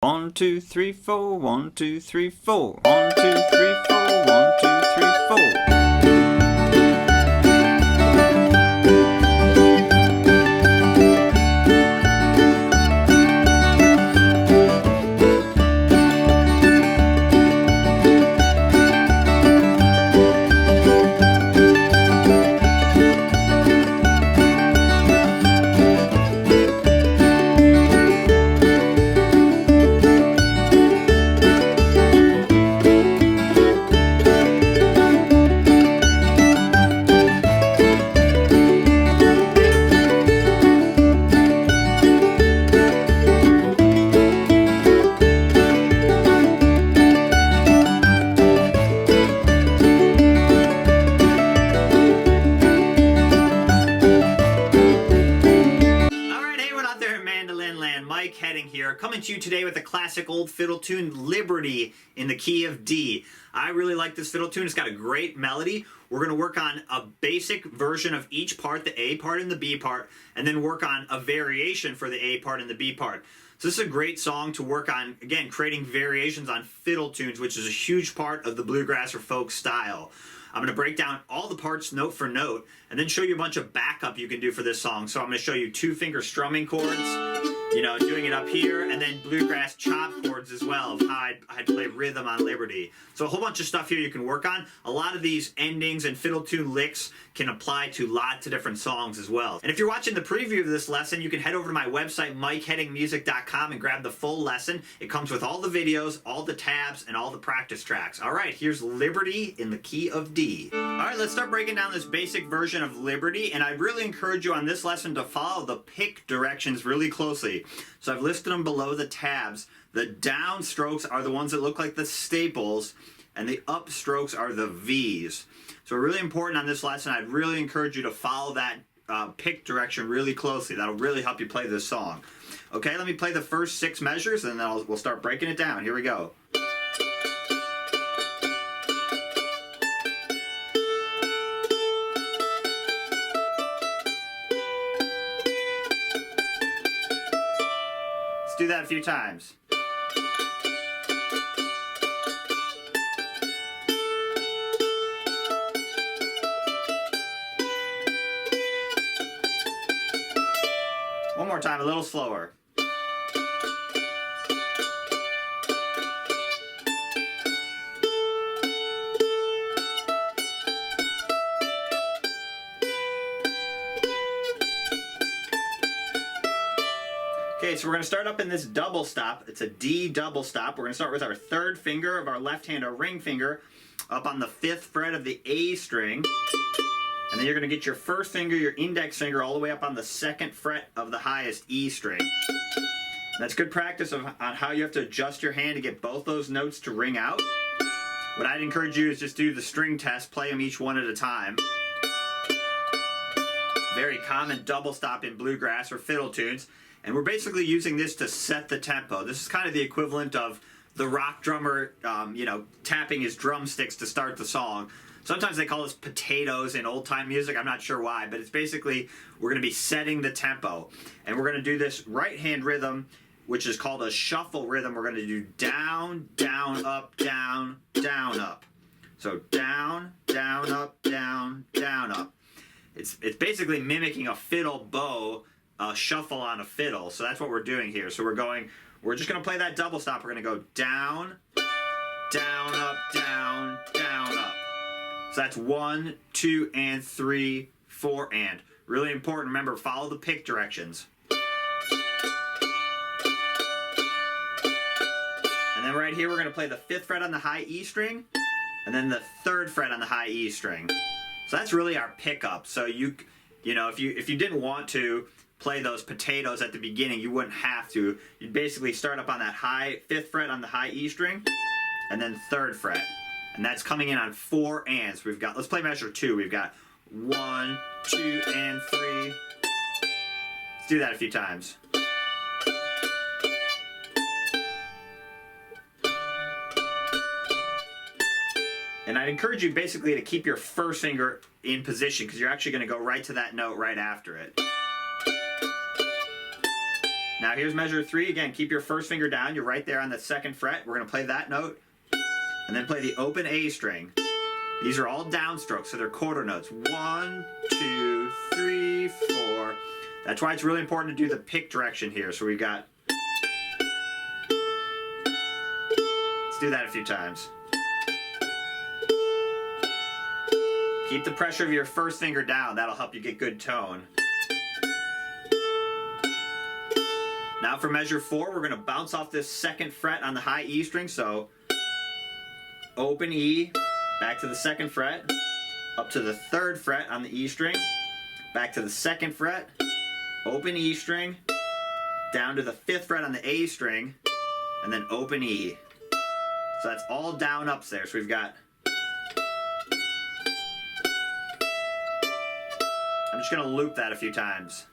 1, 2, 3, 4, 1, 2, 3, 4. 1, 2, 3, 4, 1, 2, 3, 4. Mandolin Land, Mike Heading here, coming to you today with a classic old fiddle tune, Liberty, in the key of D. I really like this fiddle tune. It's got a great melody. We're going to work on a basic version of each part, the A part and the B part, and then work on a variation for the A part and the B part. So this is a great song to work on, again, creating variations on fiddle tunes, which is a huge part of the bluegrass or folk style. I'm going to break down all the parts note for note and then show you a bunch of backup you can do for this song. So I'm going to show you 2-finger strumming chords, doing it up here, and then bluegrass chop chords as well, of how I'd play rhythm on Liberty. So a whole bunch of stuff here you can work on. A lot of these endings and fiddle tune licks can apply to lots of different songs as well. And if you're watching the preview of this lesson, you can head over to my website, MikeHeadingMusic.com, and grab the full lesson. It comes with all the videos, all the tabs, and all the practice tracks. All right, here's Liberty in the key of D. All right, let's start breaking down this basic version of Liberty, and I really encourage you on this lesson to follow the pick directions really closely. So I've listed them below the tabs. The down strokes are the ones that look like the staples, and the up strokes are the V's. So really important on this lesson, I'd really encourage you to follow that pick direction really closely. That'll really help you play this song. Okay, let me play the first 6 measures, and then we'll start breaking it down. Here we go. Let's do that a few times. One more time, a little slower. Okay, so we're going to start up in this double stop. It's a D double stop. We're going to start with our 3rd finger of our left hand, our ring finger, up on the 5th fret of the A string. And then you're going to get your 1st finger, your index finger, all the way up on the 2nd fret of the highest E string. And that's good practice on how you have to adjust your hand to get both those notes to ring out. What I'd encourage you is just do the string test, play them each one at a time. Very common double stop in bluegrass or fiddle tunes. And we're basically using this to set the tempo. This is kind of the equivalent of the rock drummer, tapping his drumsticks to start the song. Sometimes they call this potatoes in old-time music. I'm not sure why, but it's basically we're going to be setting the tempo. And we're going to do this right-hand rhythm, which is called a shuffle rhythm. We're going to do down, down, up, down, down, up. So down, down, up, down, down, up. It's basically mimicking a fiddle bow, shuffle on a fiddle. So that's what we're doing here. So we're just going to play that double stop. We're going to go down, down, up, down, down, up. So that's 1, 2, and 3, 4, and. Really important, remember, follow the pick directions. And then right here, we're going to play the 5th fret on the high E string, and then the 3rd fret on the high E string. So that's really our pickup. So if you didn't want to play those potatoes at the beginning, you wouldn't have to. You'd basically start up on that high 5th fret on the high E string, and then 3rd fret. And that's coming in on 4 ands. Let's play measure 2. We've got 1, 2, and 3. Let's do that a few times. And I'd encourage you basically to keep your 1st finger in position because you're actually going to go right to that note right after it. Now here's measure 3. Again, keep your first finger down. You're right there on the 2nd fret. We're going to play that note and then play the open A string. These are all downstrokes, so they're quarter notes. 1, 2, 3, 4. That's why it's really important to do the pick direction here. So we got. Let's do that a few times. Keep the pressure of your first finger down. That'll help you get good tone. Now for measure 4, we're going to bounce off this 2nd fret on the high E string. So open E, back to the 2nd fret, up to the 3rd fret on the E string, back to the 2nd fret, open E string, down to the 5th fret on the A string, and then open E. So that's all down ups there. So we've got. I'm just going to loop that a few times.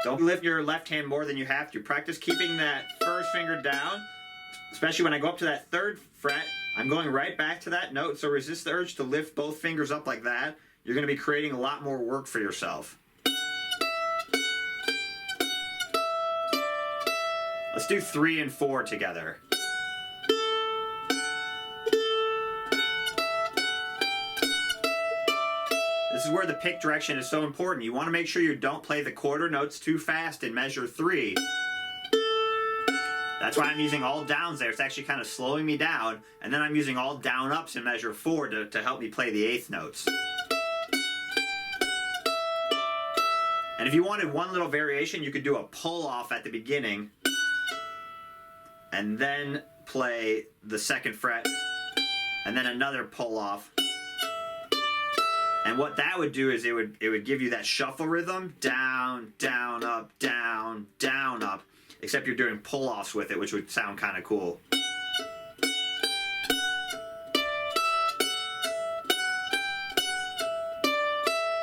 Don't lift your left hand more than you have to. Practice keeping that first finger down, especially when I go up to that 3rd fret. I'm going right back to that note, so resist the urge to lift both fingers up like that. You're going to be creating a lot more work for yourself. Let's do 3 and 4 together. This is where the pick direction is so important. You want to make sure you don't play the quarter notes too fast in measure 3. That's why I'm using all downs there. It's actually kind of slowing me down. And then I'm using all down ups in measure 4 to help me play the 8th notes. And if you wanted one little variation, you could do a pull off at the beginning and then play the 2nd fret and then another pull off. And what that would do is it would give you that shuffle rhythm, down, down, up, down, down, up, except you're doing pull-offs with it, which would sound kind of cool.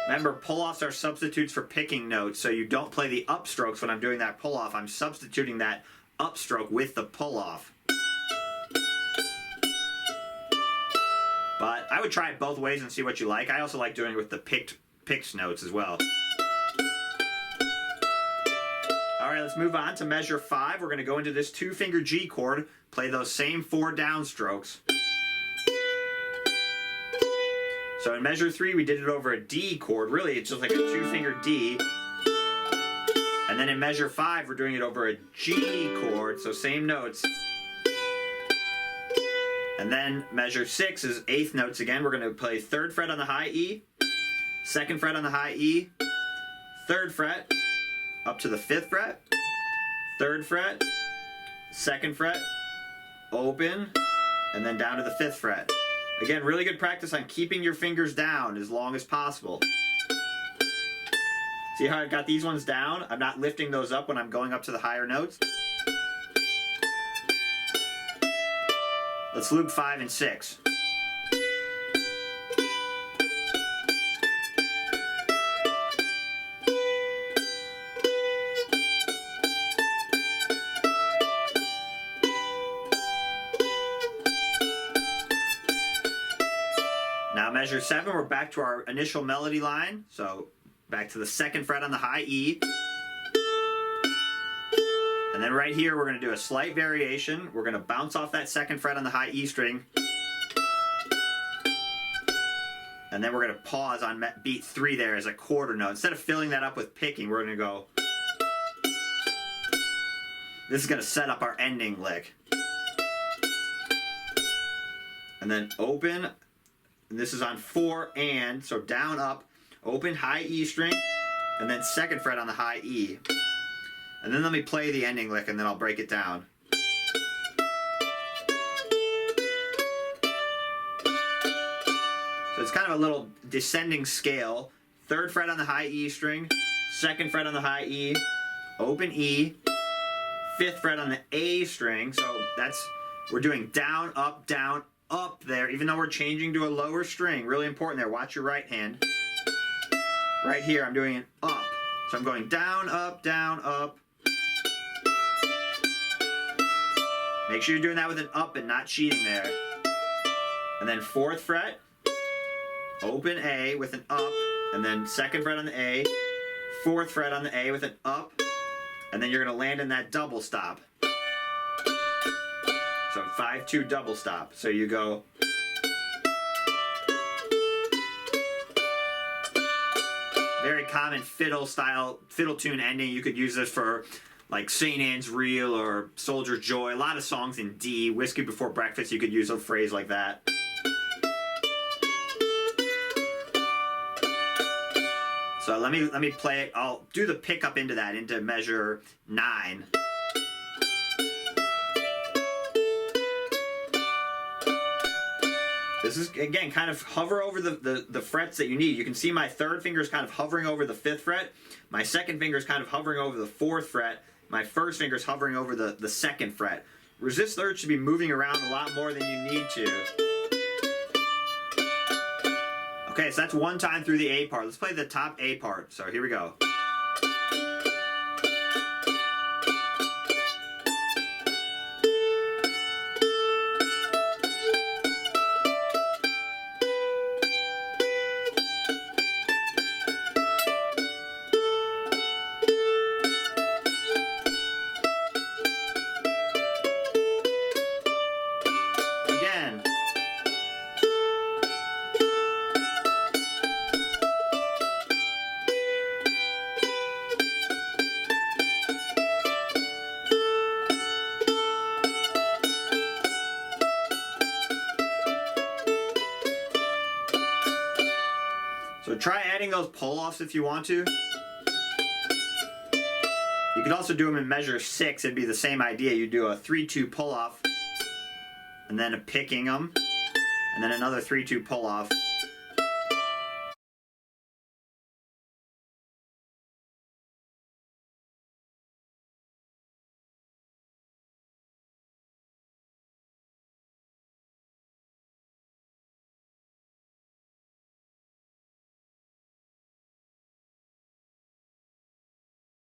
Remember, pull-offs are substitutes for picking notes, so you don't play the upstrokes when I'm doing that pull-off. I'm substituting that upstroke with the pull-off. But I would try it both ways and see what you like. I also like doing it with the picked notes as well. All right, let's move on to measure 5. We're going to go into this 2-finger G chord, play those same 4 downstrokes. So in measure 3, we did it over a D chord. Really, it's just like a 2-finger D. And then in measure 5, we're doing it over a G chord, so same notes. And then measure 6 is 8th notes again. We're going to play 3rd fret on the high E, 2nd fret on the high E, 3rd fret, up to the 5th fret, 3rd fret, 2nd fret, open, and then down to the 5th fret. Again, really good practice on keeping your fingers down as long as possible. See how I've got these ones down? I'm not lifting those up when I'm going up to the higher notes. Let's loop 5 and 6. Now measure 7, we're back to our initial melody line. So back to the 2nd fret on the high E. And then right here, we're going to do a slight variation. We're going to bounce off that 2nd fret on the high E string. And then we're going to pause on beat 3 there as a quarter note. Instead of filling that up with picking, we're going to go. This is going to set up our ending lick. And then open. And this is on 4 and, so down, up, open, high E string, and then 2nd fret on the high E. And then let me play the ending lick and then I'll break it down. So it's kind of a little descending scale. 3rd fret on the high E string, 2nd fret on the high E, open E, 5th fret on the A string. So we're doing down, up there, even though we're changing to a lower string. Really important there. Watch your right hand. Right here, I'm doing an up. So I'm going down, up, down, up. Make sure you're doing that with an up and not cheating there. and then 4th fret, open A with an up, and then 2nd fret on the A, 4th fret on the A with an up, and then you're going to land in that double stop. So 5-2 double stop. So you go. Very common fiddle tune ending. You could use this for like St. Anne's Reel or Soldier's Joy. A lot of songs in D. Whiskey Before Breakfast, you could use a phrase like that. So let me play it. I'll do the pickup into that, into measure 9. This is, again, kind of hover over the frets that you need. You can see my 3rd finger is kind of hovering over the 5th fret. My 2nd finger is kind of hovering over the 4th fret. My 1st finger is hovering over the 2nd fret. Resist the urge to be moving around a lot more than you need to. Okay, so that's 1 time through the A part. Let's play the top A part. So here we go. Again. So try adding those pull-offs if you want to. You could also do them in measure 6. It'd be the same idea. You do a 3-2 pull-off, and then a picking them, and then another 3-2 pull-off,